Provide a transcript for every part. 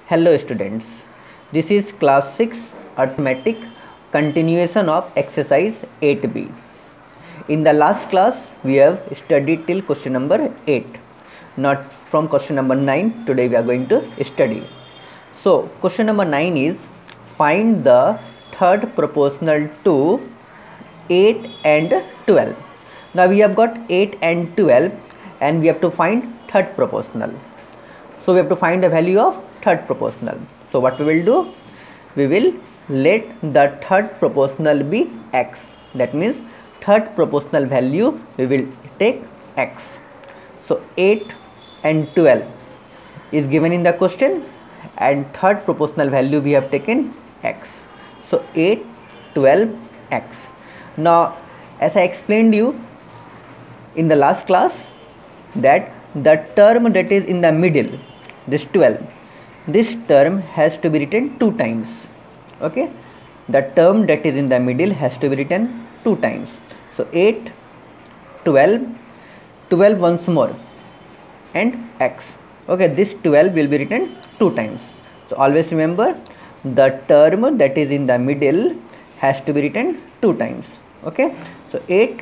Hello students, this is class 6 arithmetic continuation of exercise 8b. In the last class we have studied till question number 8. Not from question number 9, today we are going to study. So question number 9 is find the third proportional to 8 and 12. Now we have got 8 and 12 and we have to find third proportional. So we have to find the value of third proportional. So what we will do? We will let the third proportional be x. That means third proportional value we will take x. So 8 and 12 is given in the question and third proportional value we have taken x. So 8, 12, x. Now as I explained you in the last class that the term that is in the middle, this 12, this term has to be written 2 times. Okay, the term that is in the middle has to be written 2 times. So 8, 12, 12 once more and x. Okay, this 12 will be written 2 times. So always remember the term that is in the middle has to be written 2 times. Okay, so 8,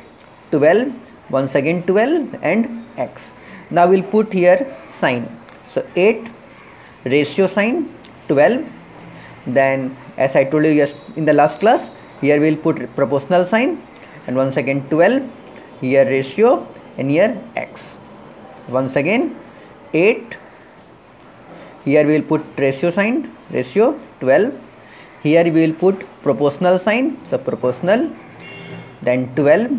12, once again 12 and x. Now we'll put here sign. So 8 ratio sign, 12, then as I told you just in the last class, here we'll put proportional sign, and once again 12, here ratio, and here x. Once again 8, here we'll put ratio sign, ratio, 12, here we will put proportional sign, so proportional, then 12,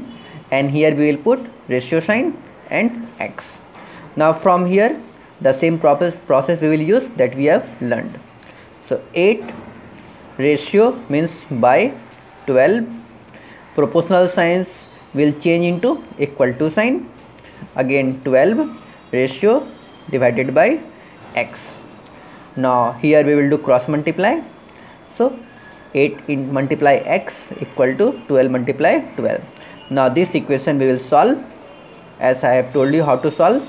and here we will put ratio sign and x. Now from here the same process we will use that we have learned. So 8 ratio means by 12, proportional signs will change into equal to sign, again 12 ratio divided by x. Now here we will do cross multiply. So 8 in multiply x equal to 12 multiply 12. Now this equation we will solve as I have told you how to solve,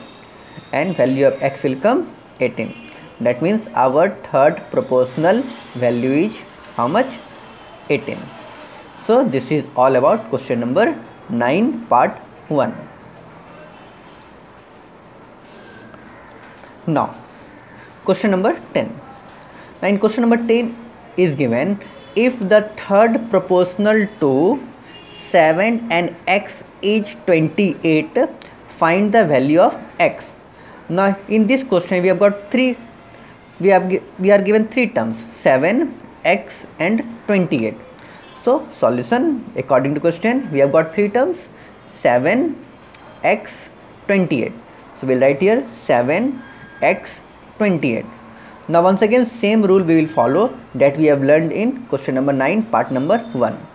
and value of x will come 18. That means our third proportional value is how much? 18. So this is all about question number 9 part 1. Now question number 10. Now in question number 10 is given if the third proportional to 7 and x is 28, find the value of x. Now in this question we have got we are given 3 terms, 7, x and 28. So solution according to question we have got 3 terms, 7, x, 28. So we'll write here 7, x, 28. Now once again same rule we will follow that we have learned in question number 9 part number 1.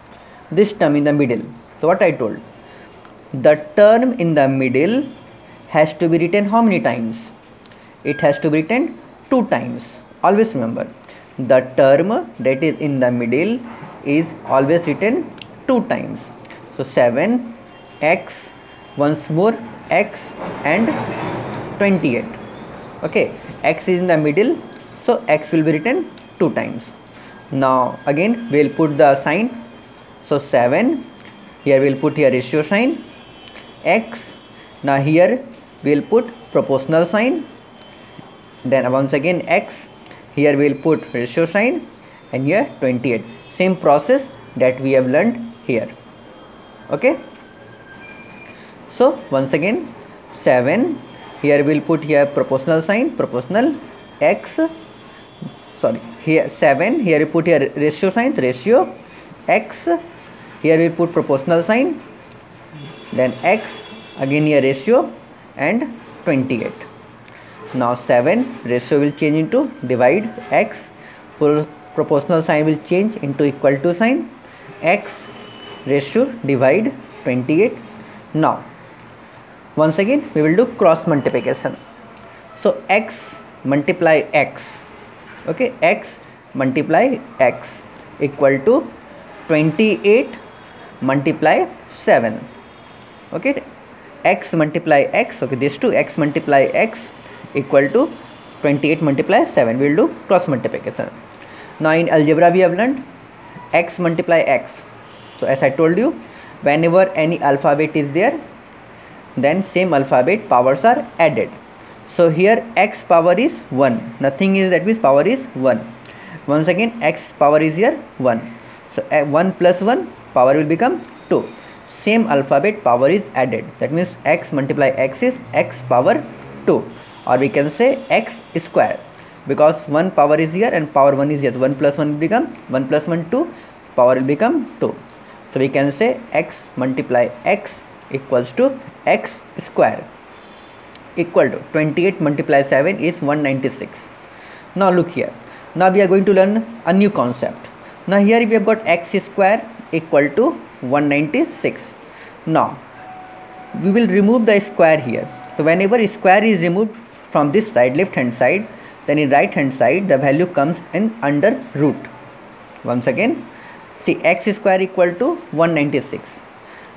This term in the middle. So what I told, the term in the middle has to be written how many times? It has to be written 2 times. Always remember the term that is in the middle is always written 2 times. So 7, x, once more x and 28. Okay, x is in the middle, so x will be written 2 times. Now again we will put the sign. So 7, here we will put here ratio sign, x. Now here we will put proportional sign, then once again x, here we will put ratio sign, and here 28. Same process that we have learned here. Okay, so once again 7, here we will put here proportional sign, proportional, x, sorry, here 7, here we put here ratio sign, ratio, x, here we put proportional sign, then x, again here ratio and 28. Now 7 ratio will change into divide x, proportional sign will change into equal to sign, x ratio divide 28. Now once again we will do cross multiplication. So x multiply x, okay, x multiply x equal to 28 multiply 7. Okay, x multiply x, okay, this 2 x multiply x equal to 28 multiply 7. We will do cross multiplication. Now in algebra we have learned x multiply x. So as I told you, whenever any alphabet is there, then same alphabet powers are added. So here x power is 1. Nothing is, that means power is 1. Once again x power is here 1. So 1 plus 1 power will become 2. Same alphabet power is added. That means x multiply x is x power 2. Or we can say x square. Because 1 power is here and power 1 is here. 1 plus 1 will become 1 plus 1 2. Power will become 2. So we can say x multiply x equals to x square, equal to 28 multiply 7 is 196. Now look here. Now we are going to learn a new concept. Now here we have got x square equal to 196. Now we will remove the square here. So whenever square is removed from this side, left hand side, then in right hand side the value comes in under root. Once again, see x square equal to 196.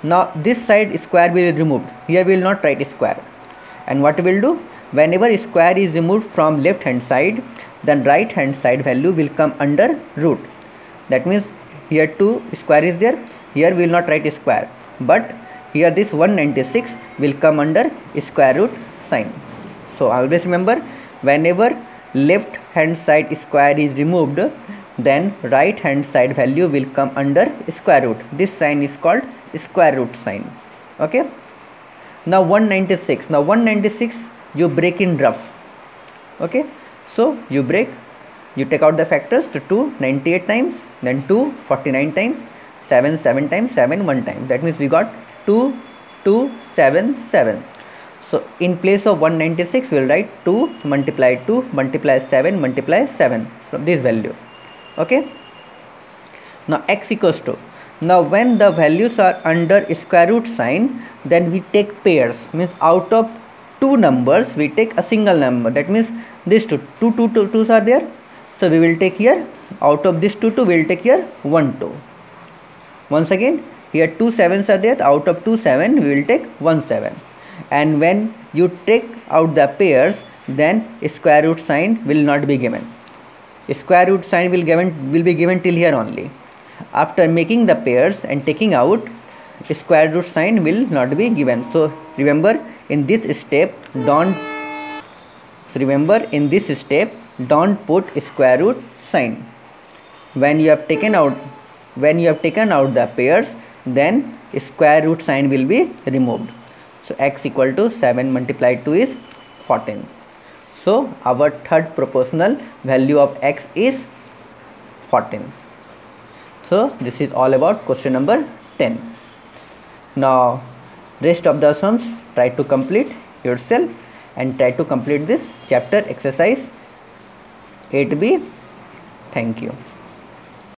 Now this side square will be removed. Here we will not write square. And what we will do? Whenever square is removed from left hand side, then right hand side value will come under root. That means here 2 square is there. Here we will not write square. But here this 196 will come under square root sign. So always remember, whenever left hand side square is removed, then right hand side value will come under square root. This sign is called square root sign. Okay. Now 196. Now 196 you break in rough. Okay. So you break, you take out the factors to 2 98 times, then 2 49 times, 7 7 times, 7 1 time. That means we got 2 2 7 7. So in place of 196 we will write 2 multiply 2 multiply 7 multiply 7 from this value. Okay. Now x equals to, now when the values are under square root sign, then we take pairs. Means out of two numbers we take a single number. That means these two 2's are there. So we will take here, out of this 2 we will take here 1 2. Once again, here 2 7's are there. Out of 2 7 we will take 1 7. And when you take out the pairs, then square root sign will not be given. Square root sign will be given till here only. After making the pairs and taking out, square root sign will not be given. So remember, in this step don't put square root sign. When you have taken out the pairs, then square root sign will be removed. So x equal to 7 multiplied 2 is 14. So our third proportional value of x is 14. So this is all about question number 10. Now rest of the sums try to complete yourself and try to complete this chapter exercise 8b. Thank you.